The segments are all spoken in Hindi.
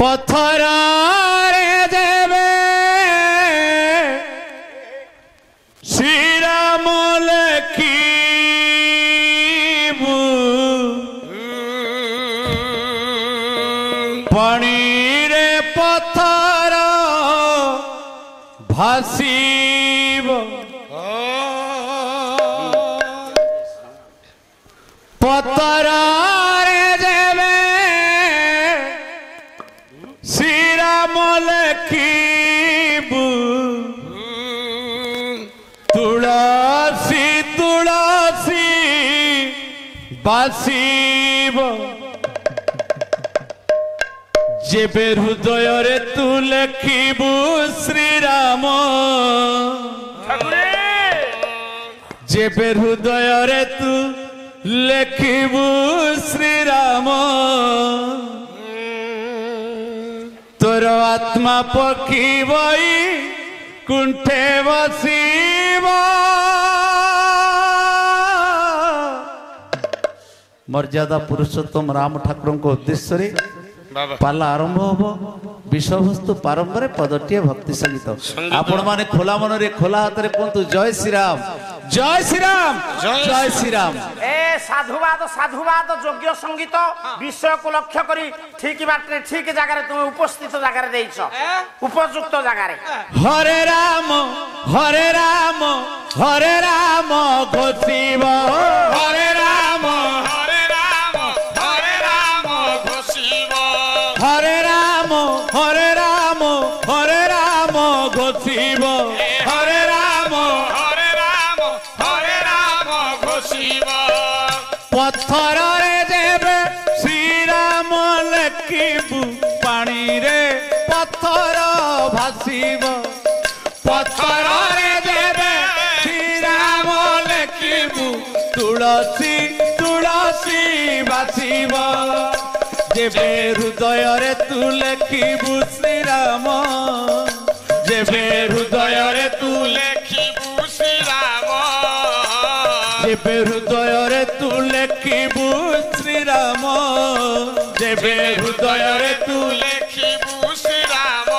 पत्थर देवे श्रीराम लखीबू पानी रे पत्थर भासीब पत्थर देवे श्रीराम लखीबू तुलसी तुलसी बासीब जेबे हृदय रे तू लखीबू श्रीराम जेबे हृदय रे तू लखीबू श्रीराम तोर आत्मा पखी बई कुंठे बसीब मर्यादा पुरुषोत्तम राम ठाकुर को उद्देश्य रे पाला आरंभ हम विषयवस्तु प्रारंभ पदटीय भक्ति संगीत आपण माने खोला मन रे खोला हाथ रे कहतु जय श्री राम जय श्री राम जय श्री राम। ए साधुवाद साधुवाद योग्य संगीत विषय को लक्ष्य करी ठीक बाटे ठीक जगह रे तुम उपस्थित जगह रे देइछ उपयुक्त जगह रे हरे राम हरे राम हरे राम घोषिब हरे राम हरे राम हरे राम घोषिब हरे राम हरे राम हरे राम घोषिब हरे राम हरे राम हरे राम घोषिब पत्थर रे देवे श्रीराम लखीबू पानी रे पत्थर भासीब पत्थर रे देवे श्रीराम लखीबू तुलसी तुलसी बासीब जेबे हृदय रे तू लखीबू श्रीराम जेबे हृदय रे तू लेखिबू श्रीराम जेबे हृदय रे तू लखीबू श्रीराम जेबे हृदय रे तू लेखिबू श्रीराम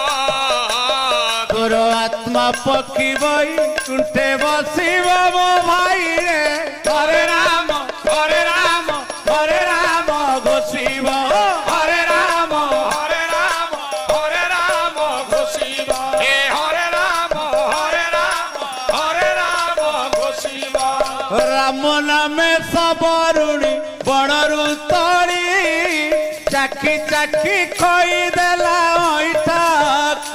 तोर आत्मा पखी बई कुंठे बसीब मो भाई रे हरे राम हरे राम हरे राम घोषिब हरे राम हरे राम हरे राम घोषिब हे हरे राम हरे राम हरे राम घोषिब राम नामे सबरुणी बणरू तड़ी चाखी चाखी खोई देला ओइठा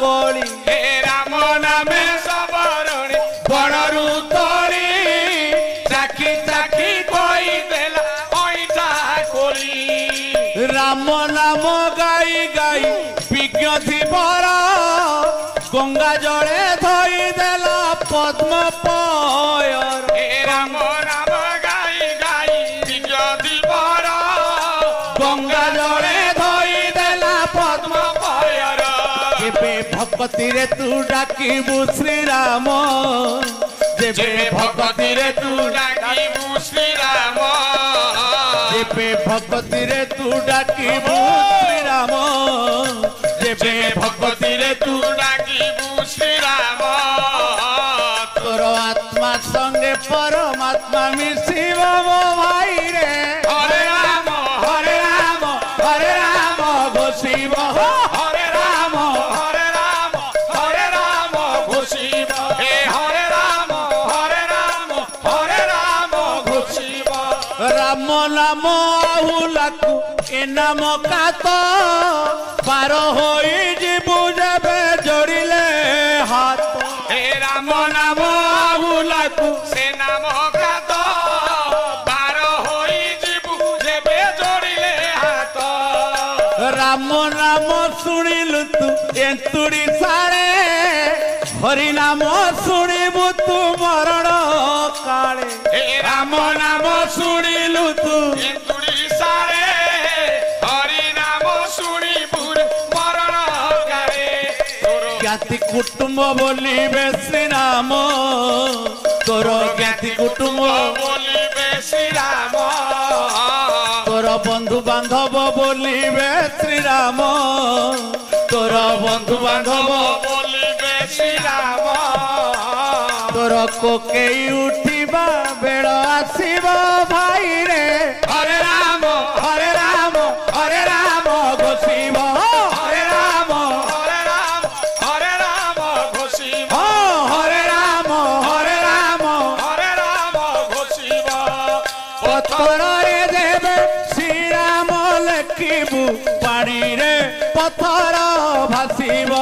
कोली हे राम नामे सबरुणी बणरू तड़ी चाखी चाखी कोई देला ओइठा कोली राम नाम गाई गाई विज्ञ थीपर गंगा जड़े धोई देला पद्म पयर हे राम राम गाई गाई विजय बर गंगा जड़े धोई देला पद्म पयर जेबे भक्ति रे तू डाकिबू श्रीराम जेबे भक्ति रे तू डाकिबू श्रीराम जेबे भक्ति रे तू डाकिबू श्रीराम जेबे भक्ति रे तू डाकिबू श्रीराम तोर आत्मा संगे परमात्मा मिशिब मो भाई रे हरे राम हरे राम हरे राम घोषिब हरे राम हरे राम हरे राम घोषिब हे हरे राम हरे राम हरे राम घोषिब राम नाम आहुलाकू ए नाम कात पार होई जीबू जेबे जोड़िले हाथ हे राम नाम आहुलाकू से नाम कात पार होई जीबू जेबे जोड़िले हाथ राम नाम शुणिलु तू एंतुड़ी सारे हरि नाम शुणिबू तू मरण काले हे राम नाम शुणिलु तू एंतुड़ी सारे हरि नाम शुणी पुर मरण काले ज्ञाति कुटुंब बोलिबे श्रीराम तोर ज्ञाति कुटुंब बोलिबे श्रीराम तोर বন্ধু বান্ধব বলিবে শ্রীরাম, তোর বন্ধু বান্ধব বলিবে শ্রীরাম, তোর কোকেই উঠিবা বেড় আসিব ভাই রে। হরে রাম হরে রাম হরে রাম ঘোষিব হরে রাম হরে রাম হরে রাম ঘোষিব হরে রাম হরে রাম হরে রাম ঘোষিব। পথরে দেবে শ্রীরাম লেখিবু পাଣିরে পথর ভাসিব।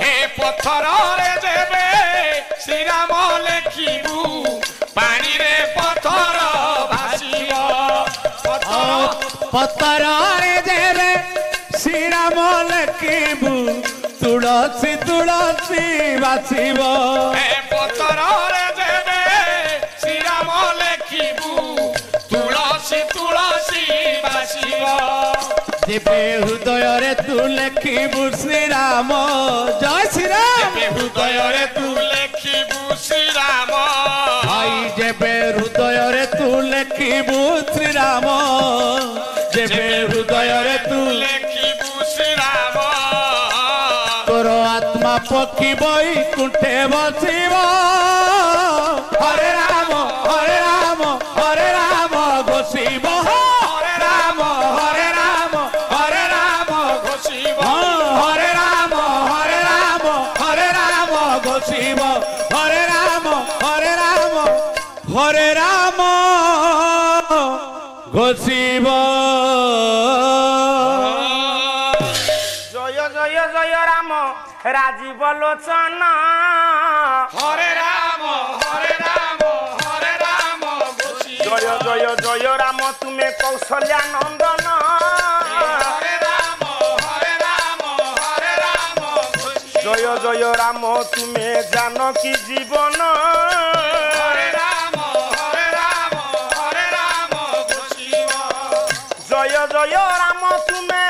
হে পথরে দেবে শ্রীরাম লেখিবু পাଣିରେ ପଥର ଭାସିବ। ପଥରରେ ଦେବେ ଶ୍ରୀରାମ ଲେଖିବୁ ତୁଳସୀ ତୁଳସୀ ବାସିବ। ହେ ପଥରରେ ଦେବେ ଶ୍ରୀରାମ ଲେଖିବୁ ତୁଳସୀ ତୁଳସୀ ବାସିବ। ଯେବେ ହୃଦୟରେ ତୁ ଲେଖିବୁ ଶ୍ରୀରାମ, ଜୟ ଶ୍ରୀରାମ। ଯେବେ ହୃଦୟରେ ତୁ ଲେଖିବୁ ଶ୍ରୀରାମ, ଭାଇ ଯେବେ ହୃଦୟରେ ତୁ ଲେଖିବୁ ଶ୍ରୀରାମ, ଯେବେ ହୃଦୟରେ ତୁ ଲେଖିବୁ ଶ୍ରୀରାମ, ତୋର ଆତ୍ମା ପକ୍ଷୀ ବୈକୁଣ୍ଠେ ବସିବ। ହରେ ରାମ ହରେ ରାମ ହରେ ରାମ ଘୋଷିବ। ହରେ ରାମ ହରେ ରାମ ହରେ ରାମ ଘୋଷିବ। ହରେ ରାମ ହରେ ରାମ ହରେ ରାମ ଘୋଷିବ। ହରେ ରାମ ହରେ ରାମ ହରେ ରାମ ঘোষিব। জয় জয় জয় রাম রাজীব লোচন, হরে রাম হরে রাম হরে রাম ঘোষিব। জয় জয় জয় রাম তুমি কৌশল্যা নন্দন, হরে রাম হরে রাম হরে রাম ঘোষিব। জয় জয় রাম তুমি জানকী জীবন, হরে রাম হরে রাম হরে রাম ঘোষিব। জয় জয় রাম তুমি